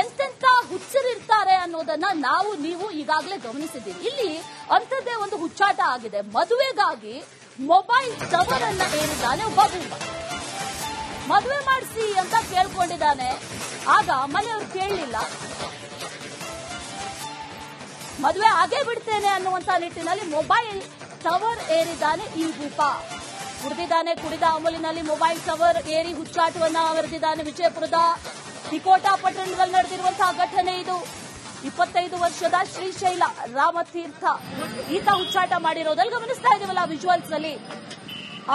ಎಂತೆಂತ ಹುಚ್ಚರಿರ್ತಾರೆ ಅನ್ನೋದನ್ನ ನಾವು ನೀವು ಈಗಾಗಲೇ ಗಮನಿಸಿದ್ದೀವಿ. ಇಲ್ಲಿ ಅಂಥದ್ದೇ ಒಂದು ಹುಚ್ಚಾಟ ಆಗಿದೆ. ಮದುವೆಗಾಗಿ ಮೊಬೈಲ್ ಟವರ್ ಅನ್ನ ಏರಿದ್ದಾನೆ ಒಬ್ಬ ಬಿಂಬ. ಮದುವೆ ಮಾಡಿಸಿ ಅಂತ ಕೇಳ್ಕೊಂಡಿದ್ದಾನೆ. ಆಗ ಮನೆಯವರು ಕೇಳಲಿಲ್ಲ. ಮದುವೆ ಆಗೇ ಬಿಡ್ತೇನೆ ಅನ್ನುವಂತ ನಿಟ್ಟಿನಲ್ಲಿ ಮೊಬೈಲ್ ಟವರ್ ಏರಿದ್ದಾನೆ ಈ ಭೂಪ. ಕುಡಿದ ಅಮಲಿನಲ್ಲಿ ಮೊಬೈಲ್ ಟವರ್ ಏರಿ ಹುಚ್ಚಾಟವನ್ನ ಅವರಿದ್ದಾನೆ. ವಿಜಯಪುರದ ತಿಕೋಟಾ ಪಟ್ಟಣದಲ್ಲಿ ನಡೆದಿರುವಂತಹ ಘಟನೆ ಇದು. 25 ವರ್ಷದ ಶ್ರೀಶೈಲ ರಾಮತೀರ್ಥ ಈತ ಹುಚ್ಚಾಟ ಮಾಡಿರೋದಲ್ಲಿ ಗಮನಿಸ್ತಾ ಇದೀವಲ್ಲ ವಿಜುವಲ್ಸ್ ನಲ್ಲಿ.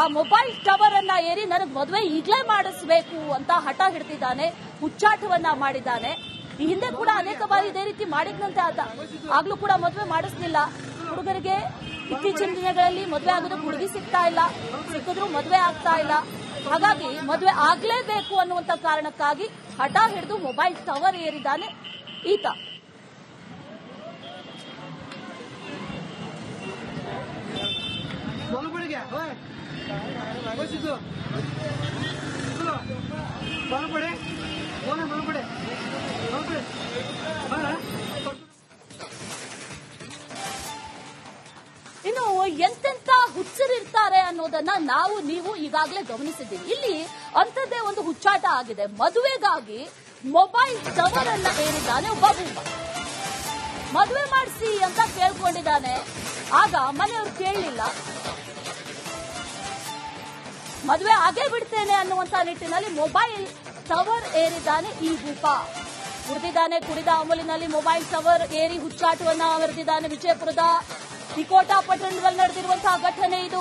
ಆ ಮೊಬೈಲ್ ಟವರ್ ಅನ್ನ ಏರಿ ನನಗೆ ಮದುವೆ ಈಗಲೇ ಮಾಡಿಸಬೇಕು ಅಂತ ಹಠ ಹಿಡಿದಿದ್ದಾನೆ, ಹುಚ್ಚಾಟವನ್ನ ಮಾಡಿದ್ದಾನೆ. ಈ ಹಿಂದೆ ಕೂಡ ಅನೇಕ ಬಾರಿ ಇದೇ ರೀತಿ ಮಾಡಿದ್ನಂತೆ ಆತ. ಆಗ್ಲೂ ಕೂಡ ಮದುವೆ ಮಾಡಿಸ್ಲಿಲ್ಲ. ಹುಡುಗರಿಗೆ ಇತ್ತೀಚಿನ ದಿನಗಳಲ್ಲಿ ಮದುವೆ ಆಗೋದಕ್ಕೆ ಹುಡುಗಿ ಸಿಗ್ತಾ ಇಲ್ಲ, ಸಿಕ್ಕಿದ್ರು ಮದುವೆ ಆಗ್ತಾ ಇಲ್ಲ. ಹಾಗಾಗಿ ಮದುವೆ ಆಗ್ಲೇಬೇಕು ಅನ್ನುವಂತ ಕಾರಣಕ್ಕಾಗಿ ಹಠ ಹಿಡಿದು ಮೊಬೈಲ್ ಟವರ್ ಏರಿದ್ದಾನೆ ಈತ. ಇನ್ನು ಎಂತೆಂತ ಹುಚ್ಚರಿರ್ತಾರೆ ಅನ್ನೋದನ್ನ ನಾವು ನೀವು ಈಗಾಗಲೇ ಗಮನಿಸಿದ್ದೀವಿ. ಇಲ್ಲಿ ಅಂಥದ್ದೇ ಒಂದು ಹುಚ್ಚಾಟ ಆಗಿದೆ. ಮದುವೆಗಾಗಿ ಮೊಬೈಲ್ ಟವರ್ ಅನ್ನ ಏರಿದ್ದಾನೆ ಒಬ್ಬ ಬಿಂಬ. ಮದುವೆ ಮಾಡಿಸಿ ಅಂತ ಕೇಳ್ಕೊಂಡಿದ್ದಾನೆ. ಆಗ ಮನೆಯವರು ಕೇಳಲಿಲ್ಲ. ಮದುವೆ ಆಗೇ ಬಿಡ್ತೇನೆ ಅನ್ನುವಂತ ನಿಟ್ಟಿನಲ್ಲಿ ಮೊಬೈಲ್ ಟವರ್ ಏರಿದ್ದಾನೆ ಈ ಭೂಪ. ಕುಡಿದ ಅಮಲಿನಲ್ಲಿ ಮೊಬೈಲ್ ಟವರ್ ಏರಿ ಹುಚ್ಚಾಟವನ್ನ ಅವರಿದ್ದಾನೆ. ವಿಜಯಪುರದ ತಿಕೋಟಾ ಪಟ್ಟಣದಲ್ಲಿ ನಡೆದಿರುವಂತಹ ಘಟನೆ ಇದು.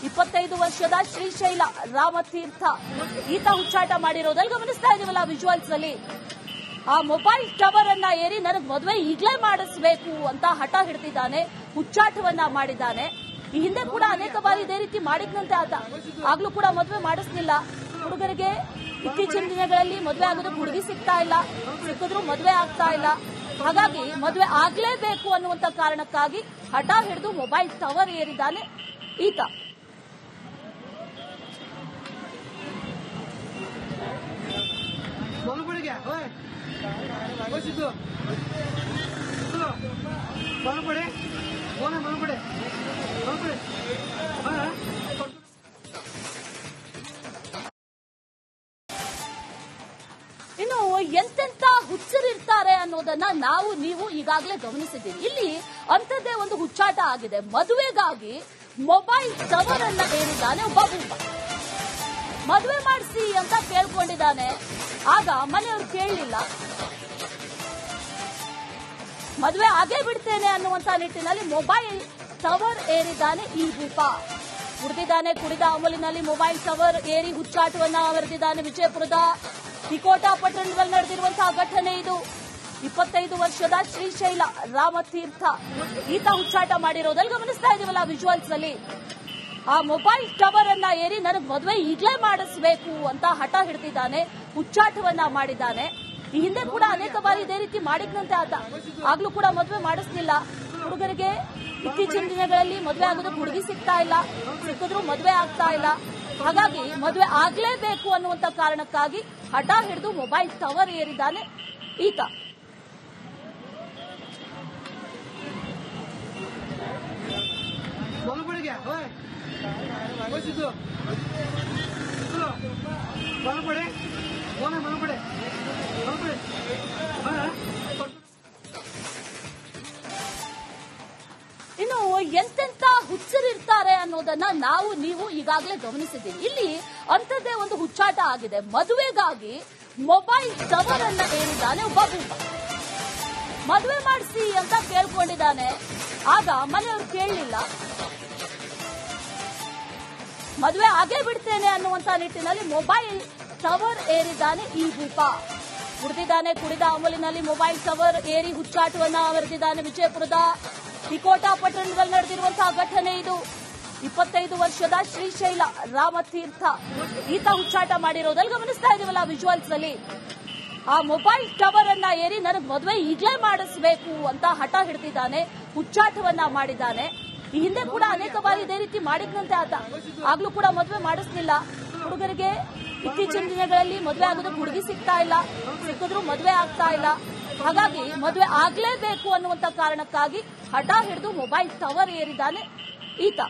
25 ವರ್ಷದ ಶ್ರೀಶೈಲ ರಾಮತೀರ್ಥ ಈತ ಹುಚ್ಚಾಟ ಮಾಡಿರೋದಲ್ಲಿ ಗಮನಿಸ್ತಾ ಇದೀವಲ್ಲ ವಿಜುವಲ್ಸ್ ನಲ್ಲಿ. ಆ ಮೊಬೈಲ್ ಟವರ್ ಅನ್ನ ಏರಿ ನನಗೆ ಮದುವೆ ಈಗಲೇ ಮಾಡಿಸಬೇಕು ಅಂತ ಹಠ ಹಿಡಿದಿದ್ದಾನೆ, ಹುಚ್ಚಾಟವನ್ನ ಮಾಡಿದ್ದಾನೆ. ಈ ಹಿಂದೆ ಕೂಡ ಅನೇಕ ಬಾರಿ ಇದೇ ರೀತಿ ಮಾಡಿದ್ನಂತೆ ಆತ. ಆಗ್ಲೂ ಕೂಡ ಮದುವೆ ಮಾಡಿಸ್ಲಿಲ್ಲ. ಹುಡುಗರಿಗೆ ಇತ್ತೀಚಿನ ದಿನಗಳಲ್ಲಿ ಮದುವೆ ಆಗೋದಕ್ಕೆ ಹುಡುಗಿ ಸಿಗ್ತಾ ಇಲ್ಲ, ಸಿಕ್ಕಿದ್ರು ಮದುವೆ ಆಗ್ತಾ ಇಲ್ಲ. ಹಾಗಾಗಿ ಮದುವೆ ಆಗ್ಲೇಬೇಕು ಅನ್ನುವಂತ ಕಾರಣಕ್ಕಾಗಿ ಹಠ ಹಿಡಿದು ಮೊಬೈಲ್ ಟವರ್ ಏರಿದ್ದಾನೆ ಈತ. ಇನ್ನು ಎಂತೆಂತ ಹುಚ್ಚರಿರ್ತಾರೆ ಅನ್ನೋದನ್ನ ನಾವು ನೀವು ಈಗಾಗಲೇ ಗಮನಿಸಿದ್ದೀವಿ. ಇಲ್ಲಿ ಅಂಥದ್ದೇ ಒಂದು ಹುಚ್ಚಾಟ ಆಗಿದೆ. ಮದುವೆಗಾಗಿ ಮೊಬೈಲ್ ಟವರ್ ಅನ್ನ ಏರಿದ್ದಾನೆ ಒಬ್ಬ ಬಿಂಬ. ಮದುವೆ ಮಾಡಿಸಿ ಅಂತ ಕೇಳ್ಕೊಂಡಿದ್ದಾನೆ. ಆಗ ಮನೆಯವರು ಕೇಳಲಿಲ್ಲ. ಮದುವೆ ಆಗೇ ಬಿಡ್ತೇನೆ ಅನ್ನುವಂತ ನಿಟ್ಟಿನಲ್ಲಿ ಮೊಬೈಲ್ ಟವರ್ ಏರಿದ್ದಾನೆ ಈ ಭೂಪ. ಕುಡಿದ ಅಮಲಿನಲ್ಲಿ ಮೊಬೈಲ್ ಟವರ್ ಏರಿ ಹುಚ್ಚಾಟವನ್ನ ಅವರಿದ್ದಾನೆ. ವಿಜಯಪುರದ ತಿಕೋಟಾ ಪಟ್ಟಣದಲ್ಲಿ ನಡೆದಿರುವಂತಹ ಘಟನೆ ಇದು. 25 ವರ್ಷದ ಶ್ರೀಶೈಲ ರಾಮತೀರ್ಥ ಈತ ಹುಚ್ಚಾಟ ಮಾಡಿರೋದಲ್ಲಿ ಗಮನಿಸ್ತಾ ಇದೀವಲ್ಲ ವಿಜುವಲ್ಸ್ ನಲ್ಲಿ. ಆ ಮೊಬೈಲ್ ಟವರ್ ಅನ್ನ ಏರಿ ನನಗೆ ಮದುವೆ ಈಗಲೇ ಮಾಡಿಸಬೇಕು ಅಂತ ಹಠ ಹಿಡಿದಿದ್ದಾನೆ, ಹುಚ್ಚಾಟವನ್ನ ಮಾಡಿದ್ದಾನೆ. ಈ ಹಿಂದೆ ಕೂಡ ಅನೇಕ ಬಾರಿ ಇದೇ ರೀತಿ ಮಾಡಿದ್ನಂತೆ ಆತ. ಆಗ್ಲೂ ಕೂಡ ಮದುವೆ ಮಾಡಿಸ್ಲಿಲ್ಲ. ಹುಡುಗರಿಗೆ ಇತ್ತೀಚಿನ ದಿನಗಳಲ್ಲಿ ಮದುವೆ ಆಗೋದಕ್ಕೆ ಹುಡುಗಿ ಸಿಗ್ತಾ ಇಲ್ಲ, ಸಿಕ್ಕಿದ್ರು ಮದುವೆ ಆಗ್ತಾ ಇಲ್ಲ. ಹಾಗಾಗಿ ಮದುವೆ ಆಗ್ಲೇಬೇಕು ಅನ್ನುವಂತ ಕಾರಣಕ್ಕಾಗಿ ಹಠ ಹಿಡಿದು ಮೊಬೈಲ್ ಟವರ್ ಏರಿದ್ದಾನೆ ಈತ. ಇನ್ನು ಎಂತೆಂತ ಹುಚ್ಚರಿರ್ತಾರೆ ಅನ್ನೋದನ್ನ ನಾವು ನೀವು ಈಗಾಗಲೇ ಗಮನಿಸಿದ್ದೀವಿ. ಇಲ್ಲಿ ಅಂಥದ್ದೇ ಒಂದು ಹುಚ್ಚಾಟ ಆಗಿದೆ. ಮದುವೆಗಾಗಿ ಮೊಬೈಲ್ ಟವರ್ ಅನ್ನ ಏರಿದ್ದಾನೆ ಒಬ್ಬ ಬಿಂಬ. ಮದುವೆ ಮಾಡಿಸಿ ಅಂತ ಕೇಳ್ಕೊಂಡಿದ್ದಾನೆ. ಆಗ ಮನೆಯವರು ಕೇಳಲಿಲ್ಲ. ಮದುವೆ ಆಗೇ ಬಿಡ್ತೇನೆ ಅನ್ನುವಂತ ನಿಟ್ಟಿನಲ್ಲಿ ಮೊಬೈಲ್ ಟವರ್ ಏರಿದ್ದಾನೆ ಈ ಭೂಪ. ಕುಡಿದ ಅಮಲಿನಲ್ಲಿ ಮೊಬೈಲ್ ಟವರ್ ಏರಿ ಹುಚ್ಚಾಟವನ್ನ ಅವರಿದ್ದಾನೆ. ವಿಜಯಪುರದ ತಿಕೋಟಾ ಪಟ್ಟಣದಲ್ಲಿ ನಡೆದಿರುವಂತಹ ಘಟನೆ ಇದು. 25 ವರ್ಷದ ಶ್ರೀಶೈಲ ರಾಮತೀರ್ಥ ಈತ ಹುಚ್ಚಾಟ ಮಾಡಿರೋದಲ್ಲಿ ಗಮನಿಸ್ತಾ ಇದೀವಲ್ಲ ವಿಜುವಲ್ಸ್ ನಲ್ಲಿ. ಆ ಮೊಬೈಲ್ ಟವರ್ ಅನ್ನ ಏರಿ ನನಗೆ ಮದುವೆ ಈಗಲೇ ಮಾಡಿಸಬೇಕು ಅಂತ ಹಠ ಹಿಡಿದಿದ್ದಾನೆ, ಹುಚ್ಚಾಟವನ್ನ ಮಾಡಿದ್ದಾನೆ. ಈ ಹಿಂದೆ ಕೂಡ ಅನೇಕ ಬಾರಿ ಇದೇ ರೀತಿ ಮಾಡಿದ್ನಂತೆ ಆತ. ಆಗ್ಲೂ ಕೂಡ ಮದುವೆ ಮಾಡಿಸ್ಲಿಲ್ಲ. ಹುಡುಗರಿಗೆ ಇತ್ತೀಚಿನ ದಿನಗಳಲ್ಲಿ ಮದುವೆ ಆಗೋದಕ್ಕೆ ಹುಡುಗಿ ಸಿಗ್ತಾ ಇಲ್ಲ, ಸಿಕ್ಕಿದ್ರು ಮದುವೆ ಆಗ್ತಾ ಇಲ್ಲ. ಹಾಗಾಗಿ ಮದುವೆ ಆಗ್ಲೇಬೇಕು ಅನ್ನುವಂತ ಕಾರಣಕ್ಕಾಗಿ ಹಠ ಹಿಡಿದು ಮೊಬೈಲ್ ಟವರ್ ಏರಿದ್ದಾನೆ ಈತ.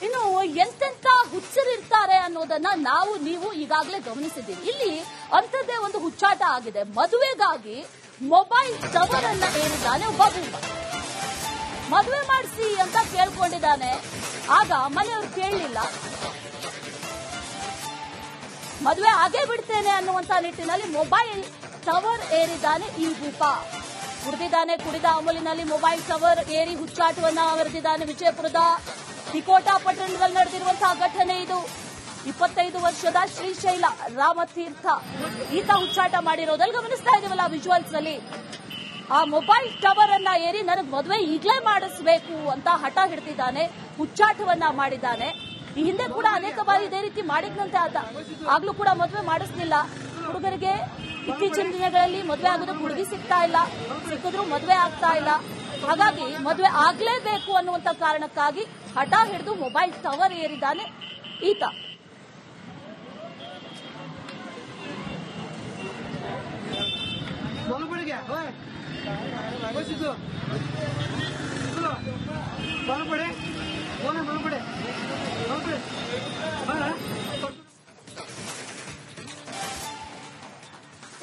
ಇನ್ನು ಎಂತೆಂತ ಹುಚ್ಚರಿರ್ತಾರೆ ಅನ್ನೋದನ್ನ ನಾವು ನೀವು ಈಗಾಗಲೇ ಗಮನಿಸಿದ್ದೀವಿ. ಇಲ್ಲಿ ಅಂಥದ್ದೇ ಒಂದು ಹುಚ್ಚಾಟ ಆಗಿದೆ. ಮದುವೆಗಾಗಿ ಮೊಬೈಲ್ ಟವರ್ ಅನ್ನ ಏರಿದ್ದಾನೆ ಒಬ್ಬ ಹುಡುಗ. ಮದುವೆ ಮಾಡಿಸಿ ಅಂತ ಕೇಳ್ಕೊಂಡಿದ್ದಾನೆ. ಆಗ ಮನೆಯವರು ಕೇಳಲಿಲ್ಲ. ಮದುವೆ ಆಗೇ ಬಿಡ್ತೇನೆ ಅನ್ನುವಂತ ನಿಟ್ಟಿನಲ್ಲಿ ಮೊಬೈಲ್ ಟವರ್ ಏರಿದ್ದಾನೆ ಈ ಭೂಪ. ಕುಡಿದ ಅಮಲಿನಲ್ಲಿ ಮೊಬೈಲ್ ಟವರ್ ಏರಿ ಹುಚ್ಚಾಟವನ್ನ ಮೆರೆದಿದ್ದಾನೆ. ವಿಜಯಪುರದ ತಿಕೋಟಾ ಪಟ್ಟಣದಲ್ಲಿ ನಡೆದಿರುವಂತಹ ಘಟನೆ ಇದು. 25 ವರ್ಷದ ಶ್ರೀಶೈಲ ರಾಮತೀರ್ಥ ಈತ ಹುಚ್ಚಾಟ ಮಾಡಿರೋದಲ್ಲಿ ಗಮನಿಸ್ತಾ ಇದೀವಲ್ಲ ವಿಜುವಲ್ಸ್ ಅಲ್ಲಿ. ಆ ಮೊಬೈಲ್ ಟವರ್ ಅನ್ನ ಏರಿ ನನಗೆ ಮದುವೆ ಈಗಲೇ ಮಾಡಿಸಬೇಕು ಅಂತ ಹಠ ಹಿಡಿದಿದ್ದಾನೆ, ಹುಚ್ಚಾಟವನ್ನ ಮಾಡಿದ್ದಾನೆ. ಈ ಹಿಂದೆ ಕೂಡ ಅನೇಕ ಬಾರಿ ಇದೇ ರೀತಿ ಮಾಡಿದ್ನಂತೆ ಆತ. ಆಗ್ಲೂ ಕೂಡ ಮದುವೆ ಮಾಡಿಸ್ಲಿಲ್ಲ. ಹುಡುಗರಿಗೆ ಇತ್ತೀಚಿನ ದಿನಗಳಲ್ಲಿ ಮದುವೆ ಆಗೋದಕ್ಕೆ ಹುಡುಗಿ ಸಿಗ್ತಾ ಇಲ್ಲ, ಸಿಕ್ಕಿದ್ರು ಮದುವೆ ಆಗ್ತಾ ಇಲ್ಲ. ಹಾಗಾಗಿ ಮದುವೆ ಆಗ್ಲೇಬೇಕು ಅನ್ನುವಂತ ಕಾರಣಕ್ಕಾಗಿ ಹಠ ಹಿಡಿದು ಮೊಬೈಲ್ ಟವರ್ ಏರಿದ್ದಾನೆ ಈತ.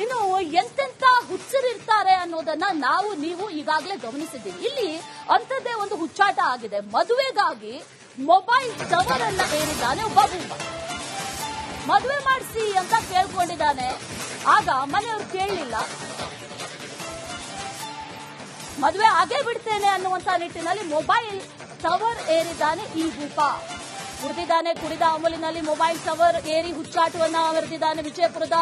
ಇನ್ನು ಎಂತೆಂತ ಹುಚ್ಚರಿರ್ತಾರೆ ಅನ್ನೋದನ್ನ ನಾವು ನೀವು ಈಗಾಗಲೇ ಗಮನಿಸಿದ್ದೀವಿ. ಇಲ್ಲಿ ಅಂಥದ್ದೇ ಒಂದು ಹುಚ್ಚಾಟ ಆಗಿದೆ. ಮದುವೆಗಾಗಿ ಮೊಬೈಲ್ ಟವರ್ ಅನ್ನ ಏರಿದ್ದಾನೆ ಒಬ್ಬ ಹುಡುಗ. ಮದುವೆ ಮಾಡಿಸಿ ಅಂತ ಕೇಳ್ಕೊಂಡಿದ್ದಾನೆ. ಆಗ ಮನೆಯವರು ಕೇಳಲಿಲ್ಲ. ಮದುವೆ ಆಗೇ ಬಿಡ್ತೇನೆ ಅನ್ನುವಂತ ನಿಟ್ಟಿನಲ್ಲಿ ಮೊಬೈಲ್ ಟವರ್ ಏರಿದ್ದಾನೆ ಈ ಭೂಪ. ಕುಡಿದ ಅಮಲಿನಲ್ಲಿ ಮೊಬೈಲ್ ಟವರ್ ಏರಿ ಹುಚ್ಚಾಟವನ್ನ ಮೆರೆದಿದ್ದಾನೆ. ವಿಜಯಪುರದ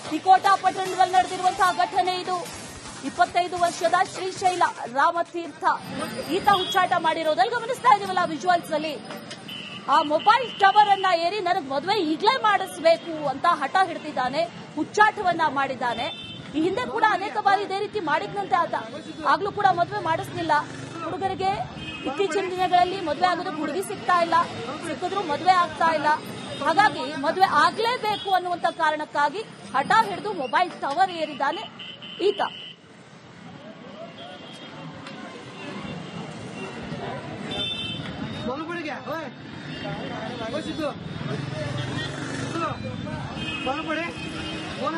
ತಿಕೋಟಾ ಪಟ್ಟಣದಲ್ಲಿ ನಡೆದಿರುವಂತಹ ಘಟನೆ ಇದು. 25 ವರ್ಷದ ಶ್ರೀಶೈಲ ರಾಮತೀರ್ಥ ಈತ ಹುಚ್ಚಾಟ ಮಾಡಿರೋದಲ್ಲಿ ಗಮನಿಸ್ತಾ ಇದೀವಲ್ಲ ವಿಜುವಲ್ಸ್ ಅಲ್ಲಿ. ಆ ಮೊಬೈಲ್ ಟವರ್ ಅನ್ನ ಏರಿ ನನಗೆ ಮದುವೆ ಈಗಲೇ ಮಾಡಿಸಬೇಕು ಅಂತ ಹಠ ಹಿಡಿದಿದ್ದಾನೆ, ಹುಚ್ಚಾಟವನ್ನ ಮಾಡಿದ್ದಾನೆ. ಈ ಹಿಂದೆ ಕೂಡ ಅನೇಕ ಬಾರಿ ಇದೇ ರೀತಿ ಮಾಡಿದ್ನಂತೆ ಆತ. ಆಗ್ಲೂ ಕೂಡ ಮದುವೆ ಮಾಡಿಸ್ಲಿಲ್ಲ. ಹುಡುಗರಿಗೆ ಇತ್ತೀಚಿನ ದಿನಗಳಲ್ಲಿ ಮದುವೆ ಆಗೋದಕ್ಕೆ ಹುಡುಗಿ ಸಿಗ್ತಾ ಇಲ್ಲ, ಸಿಕ್ಕಿದ್ರು ಮದುವೆ ಆಗ್ತಾ ಇಲ್ಲ. ಹಾಗಾಗಿ ಮದುವೆ ಆಗ್ಲೇಬೇಕು ಅನ್ನುವಂತ ಕಾರಣಕ್ಕಾಗಿ ಹಠ ಹಿಡಿದು ಮೊಬೈಲ್ ಟವರ್ ಏರಿದ್ದಾನೆ ಈತ.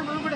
ಮನೆ